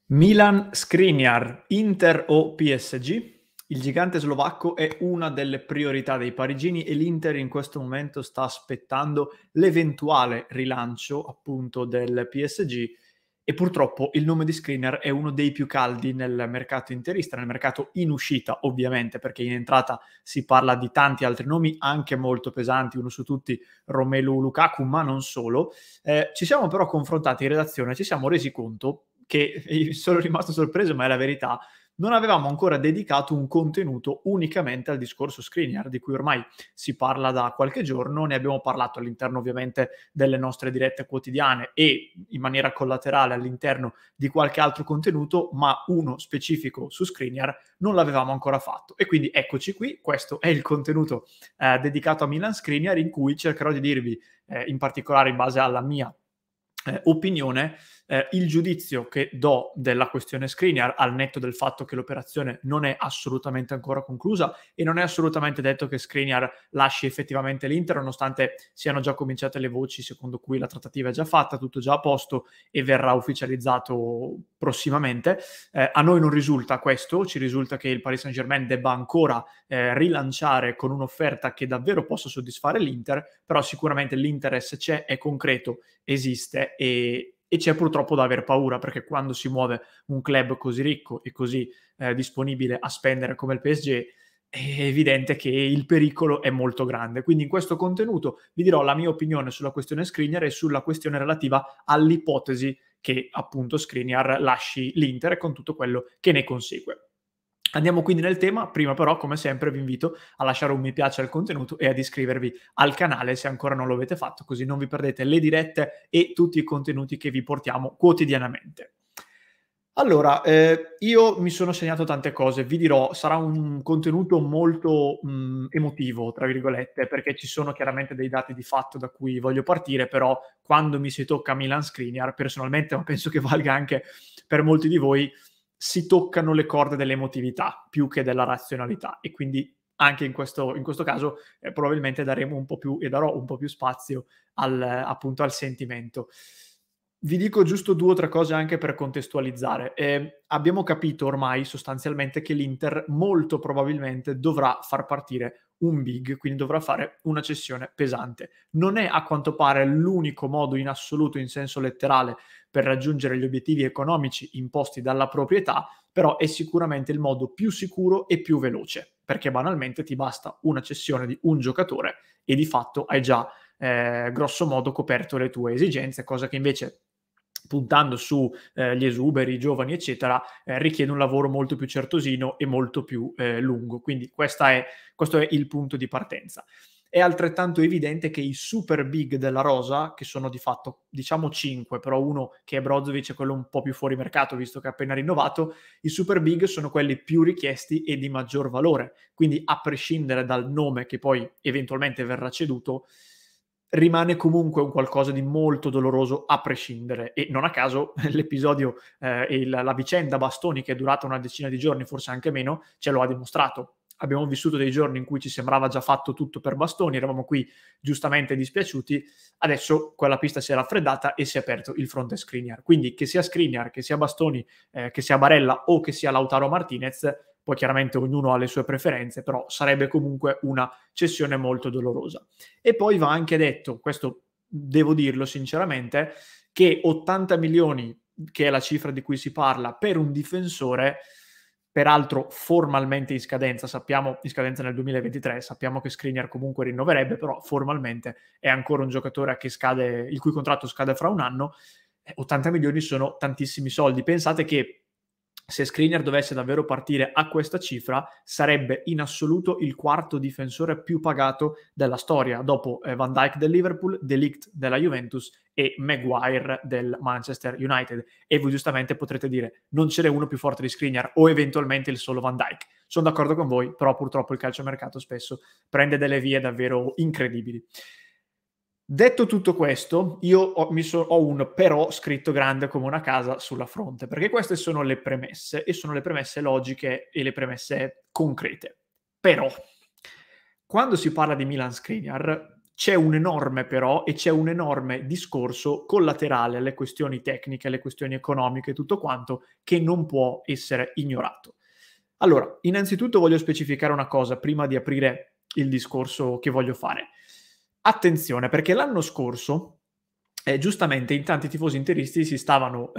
Milan Skriniar, Inter o PSG? Il gigante slovacco è una delle priorità dei parigini e l'Inter in questo momento sta aspettando l'eventuale rilancio appunto del PSG e purtroppo il nome di Skriniar è uno dei più caldi nel mercato interista, nel mercato in uscita ovviamente, perché in entrata si parla di tanti altri nomi anche molto pesanti, uno su tutti Romelu Lukaku, ma non solo. Ci siamo però confrontati in redazione, ci siamo resi conto che sono rimasto sorpreso, ma è la verità, non avevamo ancora dedicato un contenuto unicamente al discorso Skriniar, di cui ormai si parla da qualche giorno, ne abbiamo parlato all'interno ovviamente delle nostre dirette quotidiane e in maniera collaterale all'interno di qualche altro contenuto, ma uno specifico su Skriniar non l'avevamo ancora fatto. E quindi eccoci qui, questo è il contenuto dedicato a Milan Skriniar, in cui cercherò di dirvi, in particolare in base alla mia opinione, il giudizio che do della questione Skriniar, al netto del fatto che l'operazione non è assolutamente ancora conclusa e non è assolutamente detto che Skriniar lasci effettivamente l'Inter, nonostante siano già cominciate le voci secondo cui la trattativa è già fatta, tutto già a posto e verrà ufficializzato prossimamente. A noi non risulta questo, ci risulta che il Paris Saint-Germain debba ancora rilanciare con un'offerta che davvero possa soddisfare l'Inter, però sicuramente l'interesse c'è, è concreto, esiste e c'è purtroppo da aver paura, perché quando si muove un club così ricco e così disponibile a spendere come il PSG è evidente che il pericolo è molto grande. Quindi in questo contenuto vi dirò la mia opinione sulla questione Skriniar e sulla questione relativa all'ipotesi che appunto Skriniar lasci l'Inter con tutto quello che ne consegue. Andiamo quindi nel tema, prima però come sempre vi invito a lasciare un mi piace al contenuto e ad iscrivervi al canale se ancora non lo avete fatto, così non vi perdete le dirette e tutti i contenuti che vi portiamo quotidianamente. Allora, io mi sono segnato tante cose, vi dirò, sarà un contenuto molto emotivo, tra virgolette, perché ci sono chiaramente dei dati di fatto da cui voglio partire, però quando mi si tocca Milan Skriniar, personalmente, ma penso che valga anche per molti di voi, si toccano le corde dell'emotività più che della razionalità e quindi anche in questo caso probabilmente daremo un po' più e darò un po' più spazio appunto al sentimento. Vi dico giusto 2 o 3 cose anche per contestualizzare. Abbiamo capito ormai sostanzialmente che l'Inter molto probabilmente dovrà far partire un big, quindi dovrà fare una cessione pesante. Non è a quanto pare l'unico modo in assoluto, in senso letterale, per raggiungere gli obiettivi economici imposti dalla proprietà, però è sicuramente il modo più sicuro e più veloce, perché banalmente ti basta una cessione di un giocatore e di fatto hai già grosso modo coperto le tue esigenze, cosa che invece puntando su gli esuberi, i giovani, eccetera, richiede un lavoro molto più certosino e molto più lungo. Quindi questo è il punto di partenza. È altrettanto evidente che i super big della rosa, che sono di fatto diciamo 5, però uno che è Brozovic è quello un po' più fuori mercato, visto che ha appena rinnovato, i super big sono quelli più richiesti e di maggior valore. Quindi a prescindere dal nome che poi eventualmente verrà ceduto, rimane comunque un qualcosa di molto doloroso a prescindere e non a caso l'episodio e la vicenda Bastoni, che è durata una decina di giorni, forse anche meno, ce lo ha dimostrato. Abbiamo vissuto dei giorni in cui ci sembrava già fatto tutto per Bastoni, eravamo qui giustamente dispiaciuti, adesso quella pista si è raffreddata e si è aperto il fronte Skriniar. Quindi che sia Skriniar, che sia Bastoni, che sia Barella o che sia Lautaro Martinez, poi chiaramente ognuno ha le sue preferenze, però sarebbe comunque una cessione molto dolorosa. E poi va anche detto, questo devo dirlo sinceramente, che 80 milioni, che è la cifra di cui si parla, per un difensore, peraltro formalmente in scadenza nel 2023, sappiamo che Skriniar comunque rinnoverebbe, però formalmente è ancora un giocatore il cui contratto scade fra un anno, 80 milioni sono tantissimi soldi. Pensate che se Skriniar dovesse davvero partire a questa cifra, sarebbe in assoluto il quarto difensore più pagato della storia, dopo Van Dijk del Liverpool, De Ligt della Juventus e Maguire del Manchester United. E voi giustamente potrete dire, non ce n'è uno più forte di Skriniar o eventualmente il solo Van Dijk. Sono d'accordo con voi, però purtroppo il calciomercato spesso prende delle vie davvero incredibili. Detto tutto questo, io ho un però scritto grande come una casa sulla fronte, perché queste sono le premesse e sono le premesse logiche e le premesse concrete. Però, quando si parla di Milan Skriniar, c'è un enorme però e c'è un enorme discorso collaterale alle questioni tecniche, alle questioni economiche e tutto quanto che non può essere ignorato. Allora, innanzitutto voglio specificare una cosa prima di aprire il discorso che voglio fare. Attenzione, perché l'anno scorso, giustamente in tanti tifosi interisti si stavano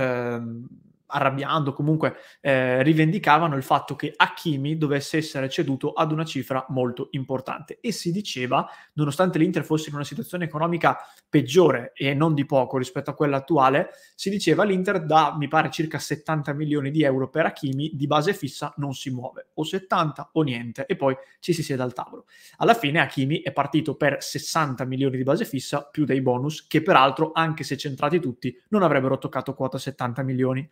arrabbiando, comunque rivendicavano il fatto che Hakimi dovesse essere ceduto ad una cifra molto importante e si diceva, nonostante l'Inter fosse in una situazione economica peggiore e non di poco rispetto a quella attuale, si diceva l'Inter da, mi pare, circa 70 milioni di euro per Hakimi di base fissa non si muove, o 70 o niente, e poi ci si siede al tavolo. Alla fine Hakimi è partito per 60 milioni di base fissa più dei bonus, che peraltro, anche se centrati tutti, non avrebbero toccato quota 70 milioni.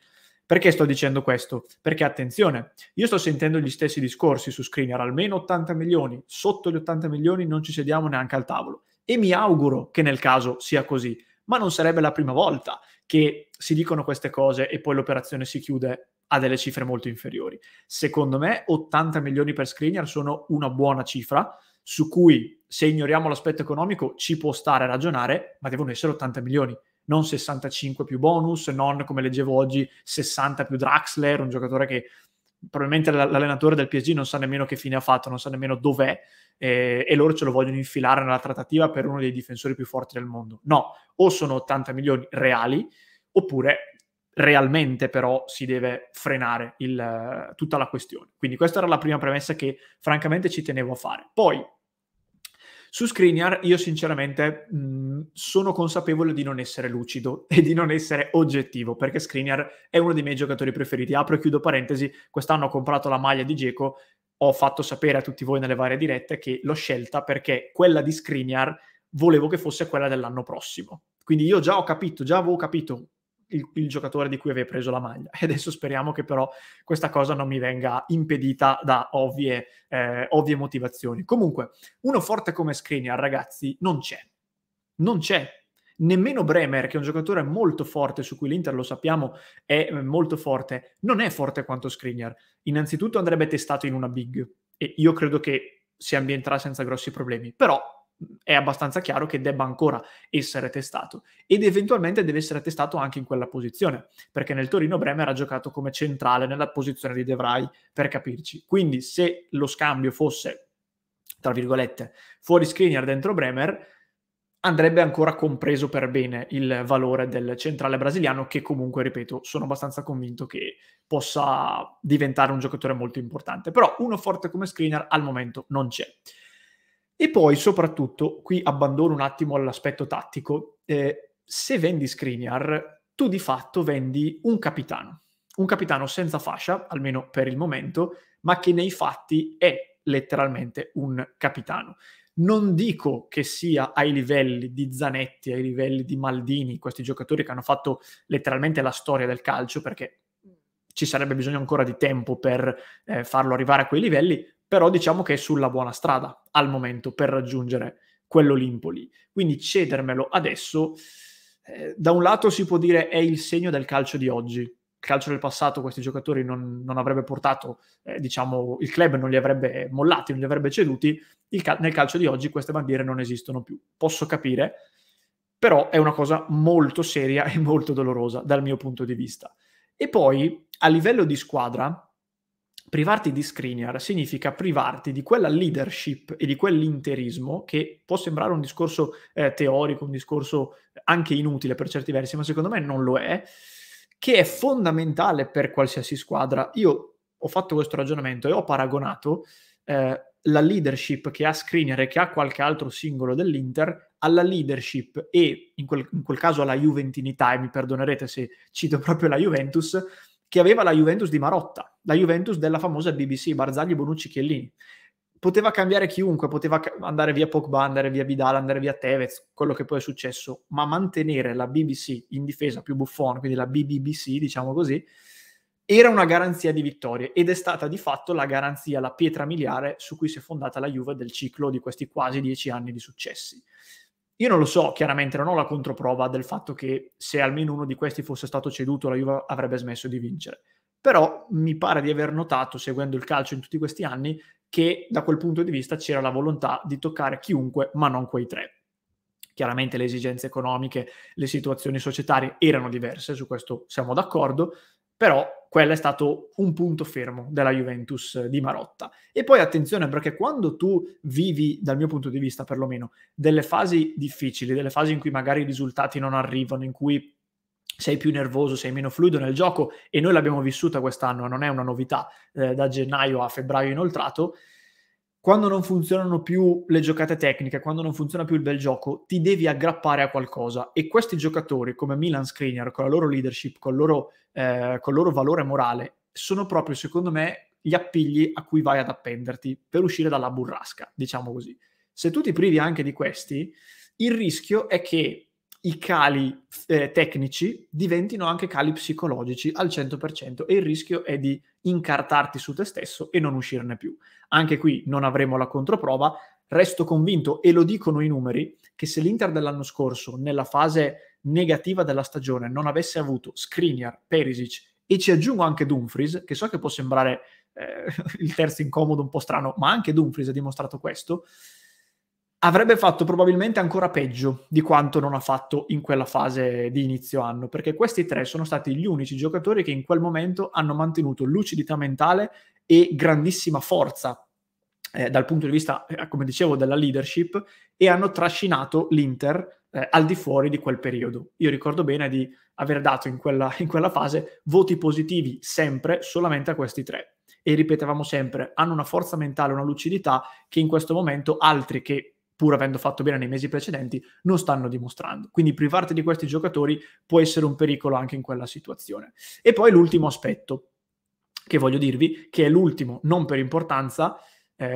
Perché sto dicendo questo? Perché attenzione, io sto sentendo gli stessi discorsi su Skriniar, almeno 80 milioni, sotto gli 80 milioni non ci sediamo neanche al tavolo. E mi auguro che nel caso sia così, ma non sarebbe la prima volta che si dicono queste cose e poi l'operazione si chiude a delle cifre molto inferiori. Secondo me 80 milioni per Skriniar sono una buona cifra, su cui, se ignoriamo l'aspetto economico, ci può stare a ragionare, ma devono essere 80 milioni. Non 65 più bonus, non, come leggevo oggi, 60 più Draxler, un giocatore che probabilmente l'allenatore del PSG non sa nemmeno che fine ha fatto, non sa nemmeno dov'è, e loro ce lo vogliono infilare nella trattativa per uno dei difensori più forti del mondo. No, o sono 80 milioni reali, oppure realmente però si deve frenare tutta la questione. Quindi questa era la prima premessa che francamente ci tenevo a fare. Poi, su Skriniar io sinceramente sono consapevole di non essere lucido e di non essere oggettivo, perché Skriniar è uno dei miei giocatori preferiti. Apro e chiudo parentesi, quest'anno ho comprato la maglia di Dzeko, ho fatto sapere a tutti voi nelle varie dirette che l'ho scelta perché quella di Skriniar volevo che fosse quella dell'anno prossimo. Quindi io già avevo capito il giocatore di cui avevo preso la maglia, e adesso speriamo che però questa cosa non mi venga impedita da ovvie motivazioni. Comunque, uno forte come Skriniar, ragazzi, non c'è. Nemmeno Bremer, che è un giocatore molto forte, su cui l'Inter, lo sappiamo, è molto forte, non è forte quanto Skriniar. Innanzitutto andrebbe testato in una big, e io credo che si ambienterà senza grossi problemi, però è abbastanza chiaro che debba ancora essere testato, ed eventualmente deve essere testato anche in quella posizione, perché nel Torino Bremer ha giocato come centrale nella posizione di De Vrij, per capirci. Quindi se lo scambio fosse, tra virgolette, fuori Skriniar dentro Bremer, andrebbe ancora compreso per bene il valore del centrale brasiliano, che comunque, ripeto, sono abbastanza convinto che possa diventare un giocatore molto importante. Però uno forte come Skriniar al momento non c'è. E poi, soprattutto, qui abbandono un attimo l'aspetto tattico, se vendi Skriniar, tu di fatto vendi un capitano senza fascia, almeno per il momento, ma che nei fatti è letteralmente un capitano. Non dico che sia ai livelli di Zanetti, ai livelli di Maldini, questi giocatori che hanno fatto letteralmente la storia del calcio, perché ci sarebbe bisogno ancora di tempo per farlo arrivare a quei livelli, però diciamo che è sulla buona strada al momento per raggiungere quell'Olimpo lì. Quindi cedermelo adesso, da un lato si può dire è il segno del calcio di oggi. Il calcio del passato questi giocatori non avrebbe portato, diciamo, il club non li avrebbe mollati, non li avrebbe ceduti. Nel calcio di oggi queste bandiere non esistono più. Posso capire, però è una cosa molto seria e molto dolorosa dal mio punto di vista. E poi, a livello di squadra, privarti di Skriniar significa privarti di quella leadership e di quell'interismo, che può sembrare un discorso teorico, un discorso anche inutile per certi versi, ma secondo me non lo è, che è fondamentale per qualsiasi squadra. Io ho fatto questo ragionamento e ho paragonato la leadership che ha Skriniar e che ha qualche altro singolo dell'Inter alla leadership e in quel caso alla Juventinità, e mi perdonerete se cito proprio la Juventus, che aveva la Juventus di Marotta, la Juventus della famosa BBC, Barzagli, Bonucci, Chiellini. Poteva cambiare chiunque, poteva andare via Pogba, andare via Vidal, andare via Tevez, quello che poi è successo, ma mantenere la BBC in difesa più Buffon, quindi la BBBC, diciamo così, era una garanzia di vittorie, ed è stata di fatto la garanzia, la pietra miliare su cui si è fondata la Juve del ciclo di questi quasi 10 anni di successi. Io non lo so, chiaramente non ho la controprova del fatto che se almeno uno di questi fosse stato ceduto la Juve avrebbe smesso di vincere, però mi pare di aver notato, seguendo il calcio in tutti questi anni, che da quel punto di vista c'era la volontà di toccare chiunque, ma non quei tre. Chiaramente le esigenze economiche, le situazioni societarie erano diverse, su questo siamo d'accordo, però quello è stato un punto fermo della Juventus di Marotta. E poi attenzione, perché quando tu vivi, dal mio punto di vista perlomeno, delle fasi difficili, delle fasi in cui magari i risultati non arrivano, in cui sei più nervoso, sei meno fluido nel gioco, e noi l'abbiamo vissuta quest'anno, non è una novità, da gennaio a febbraio inoltrato. Quando non funzionano più le giocate tecniche, quando non funziona più il bel gioco, ti devi aggrappare a qualcosa, e questi giocatori come Milan Skriniar, con la loro leadership, col loro valore morale, sono proprio, secondo me, gli appigli a cui vai ad appenderti per uscire dalla burrasca, diciamo così. Se tu ti privi anche di questi, il rischio è che i cali tecnici diventino anche cali psicologici al 100%, e il rischio è di incartarti su te stesso e non uscirne più. Anche qui non avremo la controprova. Resto convinto, e lo dicono i numeri, che se l'Inter dell'anno scorso, nella fase negativa della stagione, non avesse avuto Skriniar, Perisic e ci aggiungo anche Dumfries, che so che può sembrare il terzo incomodo un po' strano, ma anche Dumfries ha dimostrato questo, avrebbe fatto probabilmente ancora peggio di quanto non ha fatto in quella fase di inizio anno, perché questi tre sono stati gli unici giocatori che in quel momento hanno mantenuto lucidità mentale e grandissima forza dal punto di vista, come dicevo, della leadership, e hanno trascinato l'Inter al di fuori di quel periodo. Io ricordo bene di aver dato in quella fase voti positivi sempre solamente a questi tre, e ripetevamo sempre, hanno una forza mentale, una lucidità che in questo momento altri, che pur avendo fatto bene nei mesi precedenti, non stanno dimostrando. Quindi privarti di questi giocatori può essere un pericolo anche in quella situazione. E poi l'ultimo aspetto che voglio dirvi, che è l'ultimo non per importanza,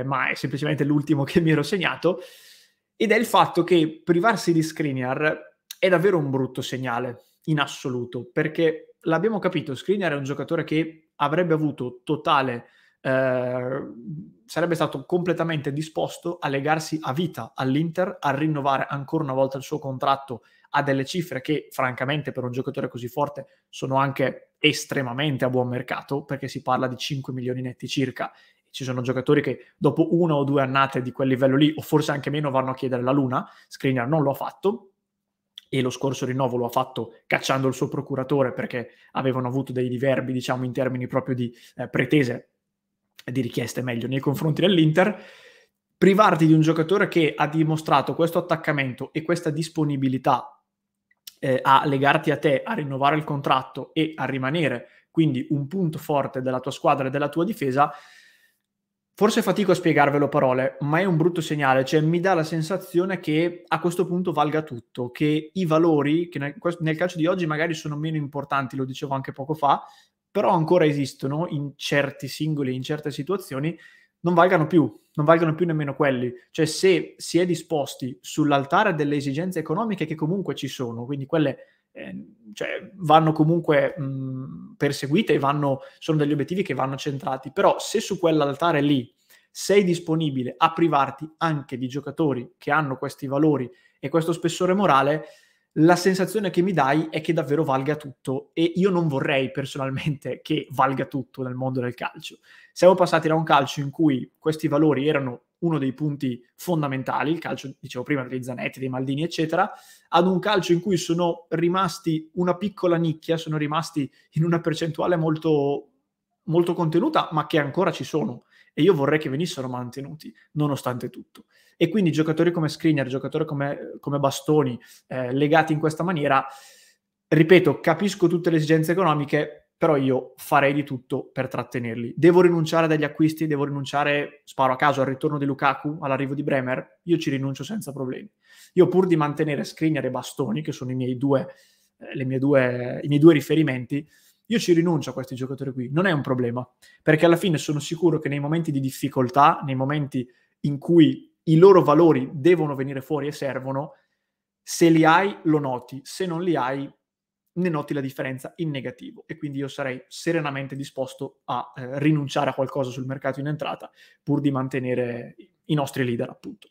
ma è semplicemente l'ultimo che mi ero segnato, ed è il fatto che privarsi di Skriniar è davvero un brutto segnale in assoluto, perché l'abbiamo capito, Skriniar è un giocatore che avrebbe avuto totale sarebbe stato completamente disposto a legarsi a vita all'Inter, a rinnovare ancora una volta il suo contratto a delle cifre che francamente per un giocatore così forte sono anche estremamente a buon mercato, perché si parla di 5 milioni netti circa. Ci sono giocatori che dopo una o due annate di quel livello lì, o forse anche meno, vanno a chiedere la luna. Skriniar non lo ha fatto, e lo scorso rinnovo lo ha fatto cacciando il suo procuratore, perché avevano avuto dei diverbi, diciamo, in termini proprio di pretese, di richieste meglio, nei confronti dell'Inter. Privarti di un giocatore che ha dimostrato questo attaccamento e questa disponibilità a legarti a te, a rinnovare il contratto e a rimanere quindi un punto forte della tua squadra e della tua difesa, forse fatico a spiegarvelo a parole, ma è un brutto segnale. Cioè, mi dà la sensazione che a questo punto valga tutto, che i valori, che nel calcio di oggi magari sono meno importanti, lo dicevo anche poco fa, però ancora esistono in certi singoli, in certe situazioni, non valgano più nemmeno quelli. Cioè, se si è disposti sull'altare delle esigenze economiche, che comunque ci sono, quindi quelle cioè, vanno comunque perseguite e sono degli obiettivi che vanno centrati, però se su quell'altare lì sei disponibile a privarti anche di giocatori che hanno questi valori e questo spessore morale, la sensazione che mi dai è che davvero valga tutto, e io non vorrei personalmente che valga tutto nel mondo del calcio. Siamo passati da un calcio in cui questi valori erano uno dei punti fondamentali, il calcio, dicevo prima, degli Zanetti, dei Maldini, eccetera, ad un calcio in cui sono rimasti una piccola nicchia, sono rimasti in una percentuale molto, molto contenuta, ma che ancora ci sono, e io vorrei che venissero mantenuti, nonostante tutto. E quindi giocatori come Skriniar, giocatori come Bastoni, legati in questa maniera, ripeto, capisco tutte le esigenze economiche, però io farei di tutto per trattenerli. Devo rinunciare a degli acquisti, devo rinunciare, sparo a caso, al ritorno di Lukaku, all'arrivo di Bremer, io ci rinuncio senza problemi. Io, pur di mantenere Skriniar e Bastoni, che sono i miei due riferimenti, io ci rinuncio a questi giocatori qui, non è un problema, perché alla fine sono sicuro che nei momenti di difficoltà, nei momenti in cui i loro valori devono venire fuori e servono, se li hai lo noti, se non li hai ne noti la differenza in negativo, e quindi io sarei serenamente disposto a rinunciare a qualcosa sul mercato in entrata pur di mantenere i nostri leader, appunto.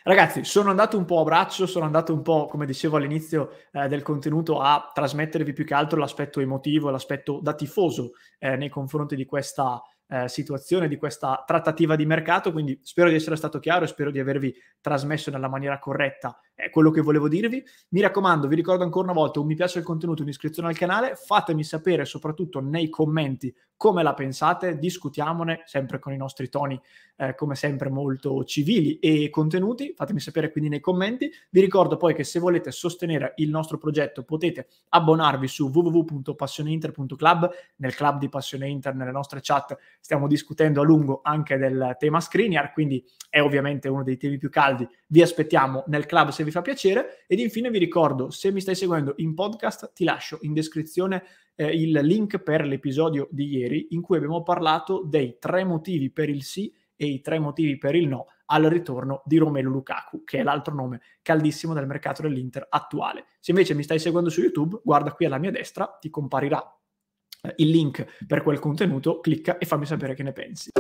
Ragazzi, sono andato un po' a braccio, sono andato un po', come dicevo all'inizio del contenuto, a trasmettervi più che altro l'aspetto emotivo, l'aspetto da tifoso nei confronti di questa situazione, di questa trattativa di mercato, quindi spero di essere stato chiaro e spero di avervi trasmesso nella maniera corretta quello che volevo dirvi. Mi raccomando, vi ricordo ancora una volta, un mi piace al contenuto, un'iscrizione al canale, fatemi sapere soprattutto nei commenti come la pensate, discutiamone sempre con i nostri toni come sempre molto civili e contenuti, fatemi sapere quindi nei commenti. Vi ricordo poi che se volete sostenere il nostro progetto potete abbonarvi su www.passioneinter.club, nel club di Passione Inter, nelle nostre chat stiamo discutendo a lungo anche del tema Skriniar, quindi è ovviamente uno dei temi più caldi. Vi aspettiamo nel club se vi fa piacere. Ed infine vi ricordo, se mi stai seguendo in podcast, ti lascio in descrizione il link per l'episodio di ieri in cui abbiamo parlato dei 3 motivi per il sì e i 3 motivi per il no al ritorno di Romelu Lukaku, che è l'altro nome caldissimo del mercato dell'Inter attuale. Se invece mi stai seguendo su YouTube, guarda qui alla mia destra, ti comparirà il link per quel contenuto, clicca e fammi sapere che ne pensi.